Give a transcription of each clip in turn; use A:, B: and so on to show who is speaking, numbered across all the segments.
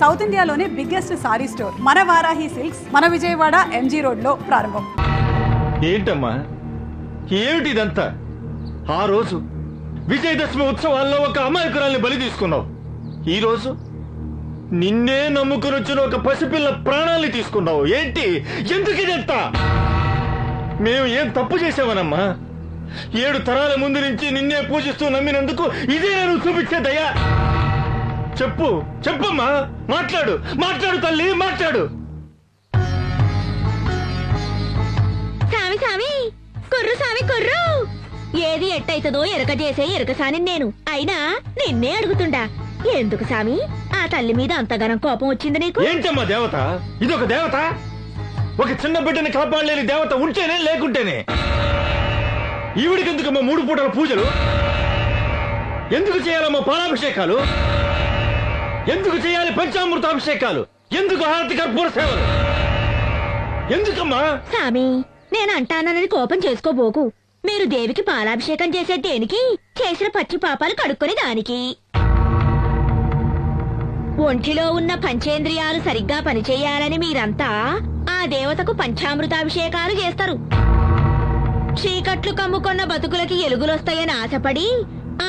A: South ఇండియాలోనే biggest sorry store మన Varahi silks మన విజయవాడ ఎంజీ రోడ్ లో ప్రారంభం.
B: ఏంటమ్మా ఏమిటి ఇదంతా? ఆ రోజు విజయదశమి ఉత్సవాల్లో ఒక అమాయకురాల్ని బలి తీసుకున్నావు. ఈ రోజు నిన్నే నమ్ముకుని వచ్చిన ఒక పసిపిల్ల ప్రాణాల్ని తీసుకున్నావు. ఏంటి? ఎందుకు ఇదంతా? మేము ఏం తప్పు చేసామనమ్మా? 7 తరాల ముందు నుంచి నిన్నే పూజిస్తూ నమ్మినందుకు ఇదే నువ్వు చూపించే దయా? చెప్పమ్మా, మాట్లాడు తల్లి, మాట్లాడు.
C: సామి సామి కుర్రు సామి కుర్రు, ఏది ఎట్టయితదో ఎరక చేసే ఎరకసాని నేను. అయినా నిన్నే అడుగుతుండా, ఎందుకు సామి ఆ తల్లి మీద అంతగానం కోపం వచ్చింది నీకు?
B: ఏంటమ్మా దేవత? ఇదొక దేవత? ఒక చిన్న బిడ్డని కాపాడలేని దేవత ఉంటేనే లేకుంటేనే? ఈవిడికి ఎందుకమ్మా 3 పూటల పూజలు? ఎందుకు చేయాలమ్మా పాలాభిషేకాలు? ఎందుకు చేయాలి పంచామృతాభిషేకాలు? ఎందుకు హారతి కర్పూర సేవలు? ఎందుకమ్మా?
C: సామి, నేనంటానని కోపం చేసుకోబోకు. మీరు దేవికి పాలాభిషేకం చేసే దేనికి? చేసిన పచ్చి పాపాలు కడుక్కొని దానికి. ఒంటిలో ఉన్న పంచేంద్రియాలు సరిగ్గా పనిచేయాలని మీరంతా ఆ దేవతకు పంచామృతాభిషేకాలు చేస్తారు. చీకట్లు కమ్ముకున్న బతుకులకి ఎలుగులొస్తాయని ఆశపడి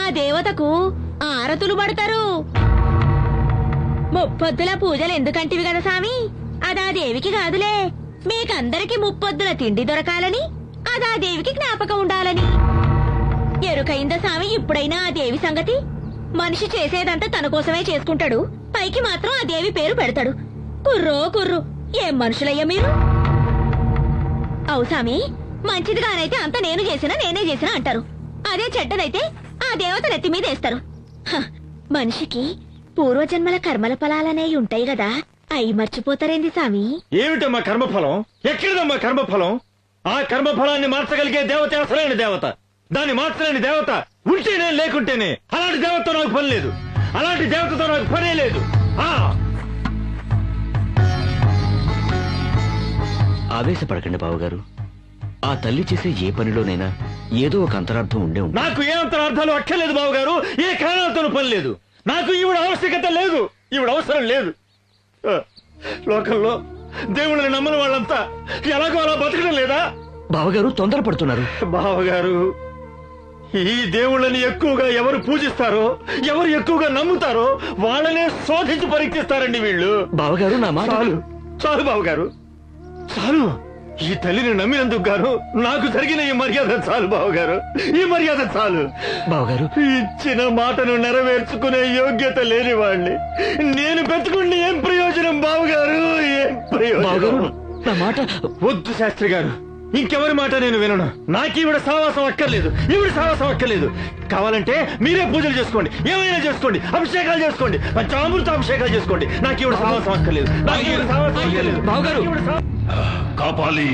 C: ఆ దేవతకు ఆరతులు పడతారు. ముప్పొద్దుల పూజలు ఎందుకంటివి కదా సామి? అదా దేవికి కాదులే, మీకందరికి ముప్పొద్దుల తిండి దొరకాలని, అదా దేవికి జ్ఞాపకం ఉండాలని. ఎరుకైందా సామి ఇప్పుడైనా ఆ దేవి సంగతి? మనిషి చేసేదంతా తన కోసమే చేసుకుంటాడు, పైకి మాత్రం ఆ దేవి పేరు పెడతాడు. కుర్రు ఏం మనుషులయ్యా మీరు? అవు సామి, మంచిదిగానైతే అంత నేనే చేసినా అంటారు. అదే చెడ్డదైతే ఆ దేవత నెత్తి మీద వేస్తారు. మనిషికి పూర్వజన్మల కర్మల ఫలాలనేవి ఉంటాయి కదా, అయి మర్చిపోతారేంది సామి?
B: ఏమిటమ్మా కర్మఫలం? ఎక్కడిదమ్మా కర్మఫలం? ఆ కర్మఫలాన్ని మార్చగలిగే దేవత అసలైన దేవత. దాన్ని మార్చలేని దేవత ఉంటేనే లేకుంటేనే. అలాంటి దేవతతో నాకు పని లేదు. అలాంటి దేవతతో నాకు పనే లేదు.
D: ఆవేశపడకండి బావగారు. ఆ తల్లి చేసే ఏ పనిలోనైనా ఏదో ఒక అంతరార్థం ఉండే ఉంటుంది.
B: నాకు ఏ అంతరార్థాలు అక్కర్లేదు బావగారు. ఏ కారణాలతోనూ పని లేదు. నాకు ఈవిడ ఆవశ్యకత లేదు. ఈవిడ అవసరం లేదు. లోకంలో దేవుళ్ళని నమ్మని వాళ్ళంతా ఎలాగో అలా బతకడం లేదా?
D: బావగారు తొందరపడుతున్నారు.
B: బావగారు, ఈ దేవుళ్ళని ఎక్కువగా ఎవరు పూజిస్తారో, ఎవరు ఎక్కువగా నమ్ముతారో వాళ్ళనే శోధించి పరీక్షిస్తారండి వీళ్ళు.
D: బావగారు నా మాట.
B: చాలు బావగారు, చాలు. ఈ తల్లిని నమ్మినందుకు గాను నాకు జరిగిన ఈ మర్యాద చాలు బావగారు. ఈ మర్యాద చాలు
D: బావగారు.
B: ఇచ్చిన మాటను నెరవేర్చుకునే యోగ్యత లేని వాణ్ణి నేను పెట్టుకుని ఏం ప్రయోజనం బావగారు? ఏం ప్రయోజనం?
D: నా మాట
B: వద్దు శాస్త్రి గారు, ఇంకెవరి మాట నేను వినను. నాకు ఈవిడ సావాసం అక్కర్లేదు. ఈవిడ సావాసం అక్కర్లేదు. కావాలంటే మీరే పూజలు చేసుకోండి, ఏమైనా చేసుకోండి, అభిషేకాలు చేసుకోండి, పంచామృత అభిషేకాలు చేసుకోండి. నాకు ఈవిడ సావాసం అక్కర్లేదు. నాకు ఈవిడ సావాసం అక్కర్లేదు.
D: బావగారు,
E: కాపాలి,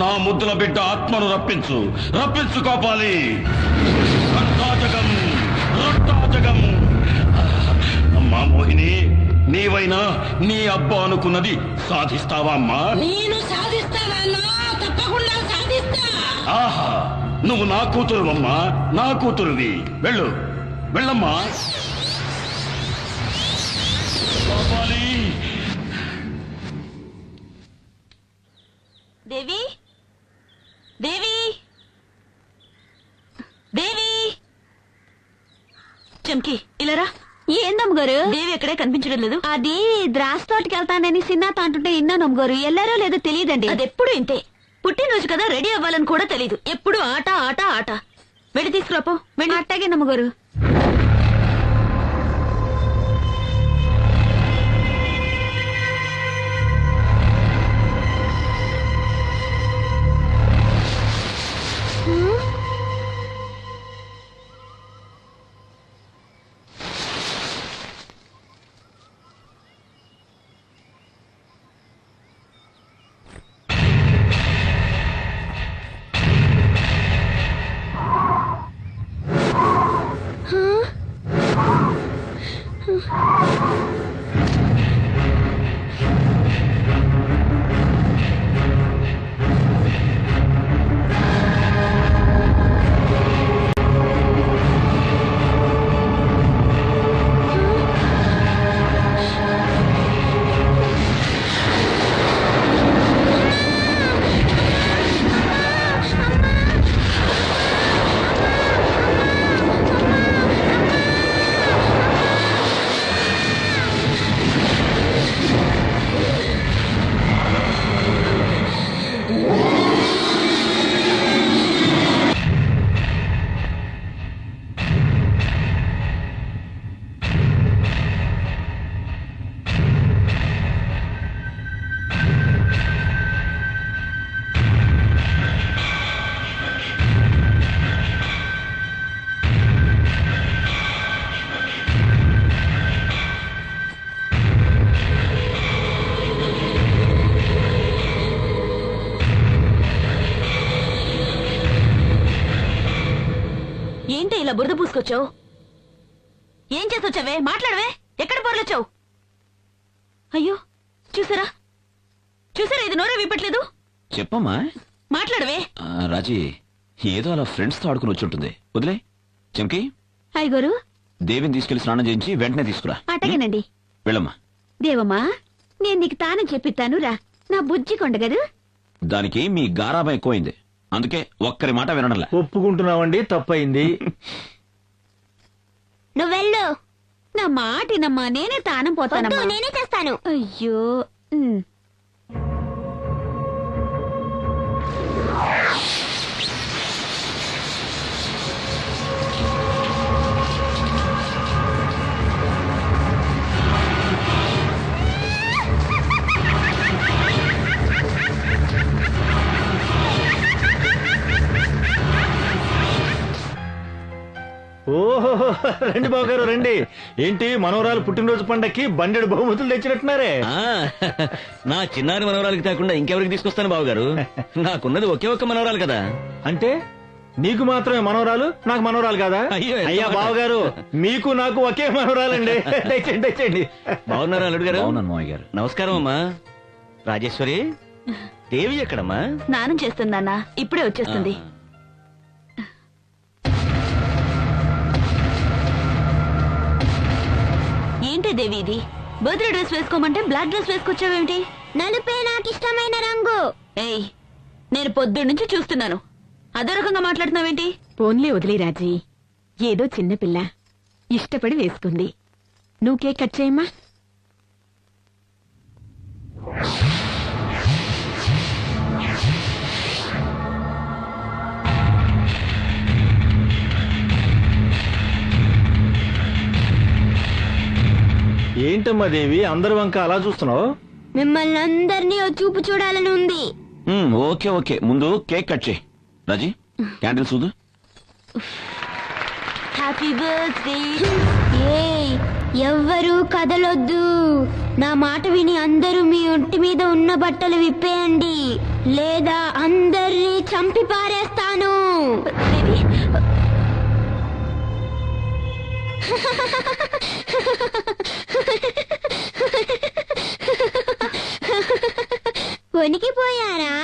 E: నా ముద్దుల బిడ్డ ఆత్మను రప్పించు కాపాలి. రట్టాజగం. అమ్మా మోహిని, నీవైనా నీ అబ్బా అనుకున్నది సాధిస్తావా అమ్మా?
F: నేను సాధిస్తానన్నా, తప్పకుండా సాధిస్తా.
E: ఆహా, నువ్వు నా కూతురువమ్మా, నా కూతురువి. వెళ్ళమ్మా. కాపాలి.
C: దేవి దేవి దేవి చంకి ఇలారా. ఏందమ్మగారు? దేవి ఎక్కడే కనిపించడం లేదు. అది ద్రాక్ష తోటకి వెళ్తానని సిన్నాత అంటుంటే విన్నానమ్మగారు. ఎల్లారో లేదో తెలియదండి. అది ఎప్పుడు ఇంతే. పుట్టినరోజు కదా, రెడీ అవ్వాలని కూడా తెలీదు. ఎప్పుడు ఆట ఆట ఆట. వెళ్ళి తీసుకురాపో. వెళ్ళి. అట్టాగేనమ్మగారు. ఇలా బురద పూసుకొచ్చావు? ఏం చేసొచ్చావే? మాట్లాడవే. ఎక్కడ పొరలొచ్చావు? అయ్యో, చూసారా చూసారా, ఇది నోరే విప్పట్లేదు.
D: చెప్పమ్మా.
C: మాట్లాడవే.
D: రాజీ ఏదో అలా ఫ్రెండ్స్ తో ఆడుకుని వచ్చి ఉంటుంది. వదిలే. చెంకి,
C: అయ్యగారు,
D: దేవిని తీసుకెళ్లి స్నానం చేయించి వెంటనే తీసుకురా.
C: అటగనండి.
D: వెళ్ళమ్మా.
C: దేవమ్మా, నేను నీకు తానం చెప్పిస్తాను రా. నా బుజ్జి కొండగదు.
D: దానికి మీ గారాబం ఎక్కువైంది, అందుకే ఒక్కరి మాట వినడంలా.
B: ఒప్పుకుంటున్నావండి, తప్పయింది.
C: నువ్వెళ్ళు. నా మాటినమ్మా, నేనే తానం పోతానమ్మా. నేనే చేస్తాను. అయ్యో.
B: ఓహో, రండి బావగారు రండి. ఏంటి మనవరాలు పుట్టినరోజు పండక్కి బండెడు బహుమతులు తెచ్చినట్టున్నారే.
D: నా చిన్నారి మనవరాలకి కాకుండా ఇంకెవరికి తీసుకొస్తాను బావగారు? నాకున్నది ఒకే ఒక్క మనవరాలు కదా.
B: అంటే నీకు మాత్రమే మనవరాలు, నాకు మనవరాలు కదా?
D: అయ్యో, ఎంత
B: అయ్యా
D: మాట.
B: బావగారు, మీకు నాకు ఒకే మనవరాలండి. తెచ్చండి తెచ్చండి.
D: బాగున్నారా అల్లుడు గారు? అవునను మావయ్య గారు. నమస్కారం అమ్మా. రాజేశ్వరి, దేవి ఎక్కడమ్మా?
C: స్నానం చేస్తుందన్నా, ఇప్పుడే వచ్చేస్తుంది. ఏంటి దేవి ఇది? బర్త్డే డ్రెస్ వేసుకోమంటే బ్లాక్ డ్రెస్ వేసుకొచ్చావేమిటి? నలుపే నాకు ఇష్టమైన రంగు. ఏయ్, నేను పొద్దున్న నుంచి చూస్తున్నాను, అదే రకంగా మాట్లాడుతున్నావేంటి?
G: పోన్లే వదిలే రాజీ, ఏదో చిన్నపిల్ల ఇష్టపడి వేసుకుంది. నువ్వు కేక్ కట్ చేయమ్మా.
B: ఏంటమ్మా దేవి, అందరి వంక అలా చూస్తున్నావు?
C: మిమ్మల్ని అందరినీ ఓ చూపు చూడాలని ఉంది.
D: ఓకే ఓకే, ముందు కేక్ కట్ చేయి. రాజీ, క్యాండిల్ చూదు.
C: Happy birthday. ఏయ్, ఎవ్వరూ కదలొద్దు. నా మాట విని అందరూ మీ ఒంటి మీద ఉన్న బట్టలు విప్పేయండి, లేదా అందరినీ చంపి పారేస్తాను. వణికిపోయారా?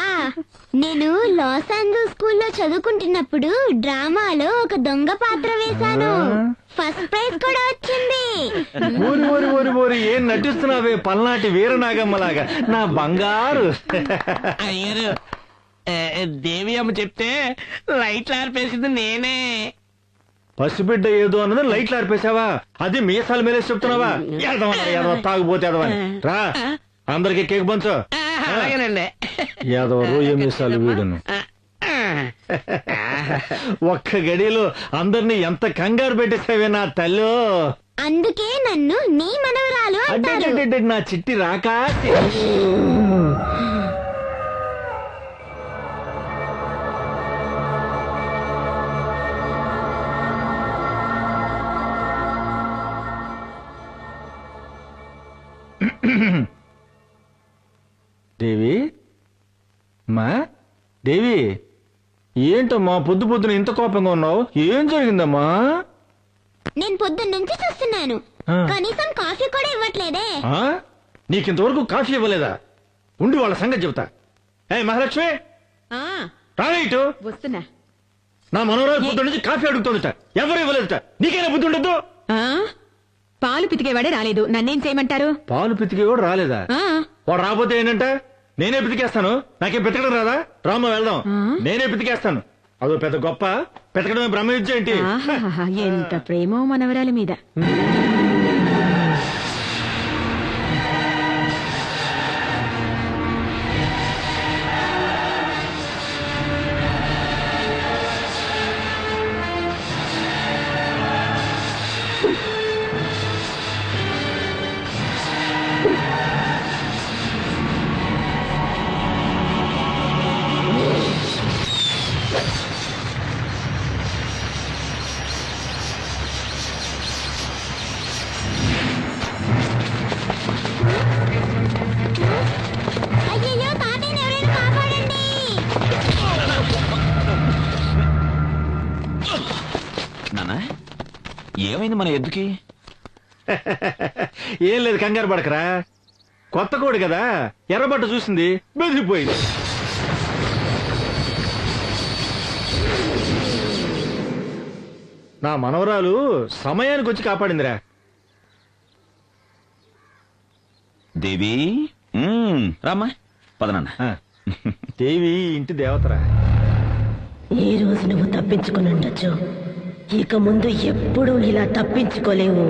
C: నేను లాస్ ఏంజల్స్ స్కూల్లో చదువుకుంటున్నప్పుడు డ్రామాలో ఒక దొంగ పాత్ర వేశాను. ఫస్ట్ ప్రైజ్ కూడా వచ్చింది.
B: ఊరి ఊరి ఊరి ఊరి ఏం నటిస్తున్నావే పల్నాటి వీరనాగమ్మలాగా, నా బంగారు.
H: అయ్యారు, దేవి అమ్మ చెప్తే లైట్లు ఆర్పేసింది నేనే.
B: పసిబిడ్డ ఏదో అన్నది లైట్లు ఆర్పేశావా? అది మీసాలు మేలేసి చెప్తున్నావా? ఎదవ తాగుపోతే ఎదవని. రా, అందరికి కేక్ పంచు.
H: అలాగేనండి.
B: యాదవ రోయ మీసాలు వీడును. ఒక్క గడిలో అందరినీ ఎంత కంగారు పెట్టేసావే నా తల్లి.
C: అందుకే నన్ను నీ మనవరాలు అంటారు.
B: అంటే నా చిట్టి రాకా. దేవి, మా దేవి, ఏంటమ్మా పొద్దు పొద్దున ఇంత కోపంగా ఉన్నావు? ఏం జరిగిందమ్మా?
C: నేను పొద్దున్న నుంచి చూస్తున్నాను,
B: ఆ.
C: కనీసం కాఫీ కూడా ఇవ్వట్లేదే.
B: ఆ? నీకింతవరకు కాఫీ ఇవ్వలేదా? ఉండి వాళ్ళ సంగతి చెబుతా. ఏ మహాలక్ష్మి, రావే ఇటు.
G: వస్తున్నా.
B: నా మనవరాలు పొద్దు నుంచి కాఫీ అడుగుతుందట, ఎవరు ఇవ్వలేదట. నీకైనా బుద్ధి ఉండదు.
G: పాలు పితికేవాడే రాలేదు, నన్నేం చేయమంటారు?
B: పాలు పితికి కూడా రాలేదా? వాడు రాబోతే ఏంటంటే నేనే పితికేస్తాను. నాకేం పితకడం రాదా? రామ్మ వెళ్దాం, నేనే పితికేస్తాను. అదో పెద్ద గొప్ప, పితకడమే బ్రహ్మ విద్య ఏంటి?
G: ఆహాహా, ఎంత ప్రేమో మనవరాలి మీద.
D: ఏమైంది మన ఎద్దుకి?
B: ఏం లేదు, కంగారు పడకరా. కొత్త కోడి కదా, ఎర్రబట్ట చూసింది, బెదిరిపోయింది. నా మనవరాలు సమయానికి వచ్చి కాపాడిందిరా.
D: దేవి రామ్మా, పదనన్న.
B: దేవి ఇంటి దేవతరా.
F: ఈ రోజు నువ్వు తప్పించుకుని ఉండొచ్చు, ఇక ముందు ఎప్పుడూ ఇలా తప్పించుకోలేవు.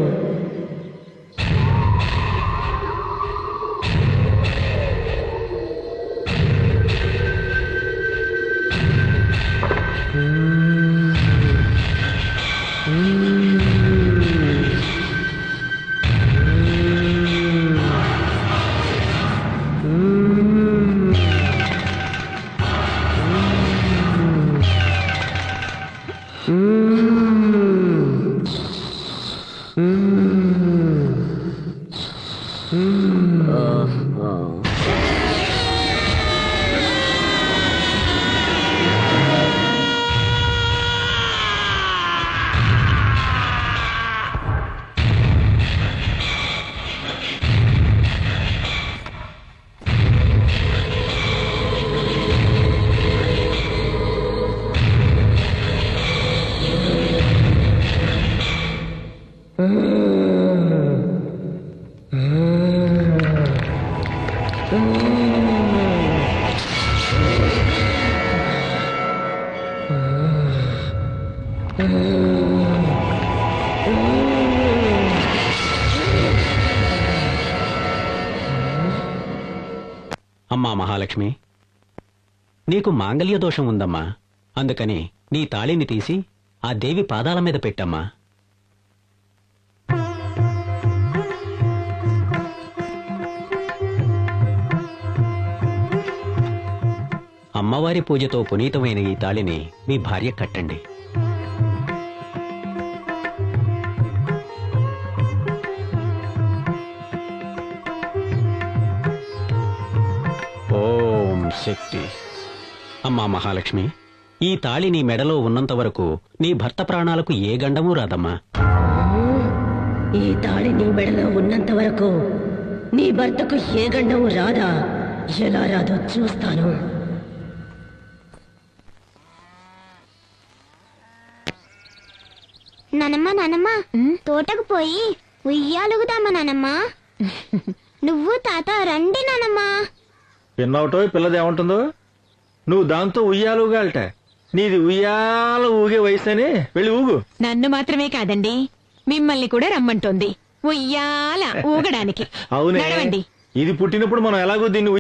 H: అమ్మా మహాలక్ష్మి, నీకు మాంగళ్య దోషం ఉందమ్మా. అందుకని నీ తాళిని తీసి ఆ దేవి పాదాల మీద పెట్టమ్మా. అమ్మవారి పూజతో పునీతమైన ఈ తాళిని మీ భార్య కట్టండి. ఓం శక్తి. అమ్మా మహాలక్ష్మి, ఈ తాళి నీ మెడలో ఉన్నంత వరకు నీ భర్త ప్రాణాలకు ఏ గండమూ రాదమ్మా.
F: ఈ తాళి నీ మెడలో ఉన్నంత వరకు నీ భర్తకు ఏ గండము రాదా? ఎలా రాదో చూస్తాను.
C: నానమ్మ తోటకు పోయి ఉయ్యాలుగుదామా నానమ్మ? నువ్వు తాత రండి నానమ్మ.
B: పిన్నవటో పిల్లది ఏమంటుందో, నువ్వు దాంతో ఉయ్యాలుగాలట. నీది ఉయ్యాల ఊగే వయసని వెళ్ళి ఊగు.
G: నన్ను మాత్రమే కాదండి, మిమ్మల్ని కూడా రమ్మంటోంది ఉయ్యాల ఊగడానికి.
B: అవునే,
G: నడవండి.
B: ఇది పుట్టినప్పుడు మనం ఎలాగో దీన్ని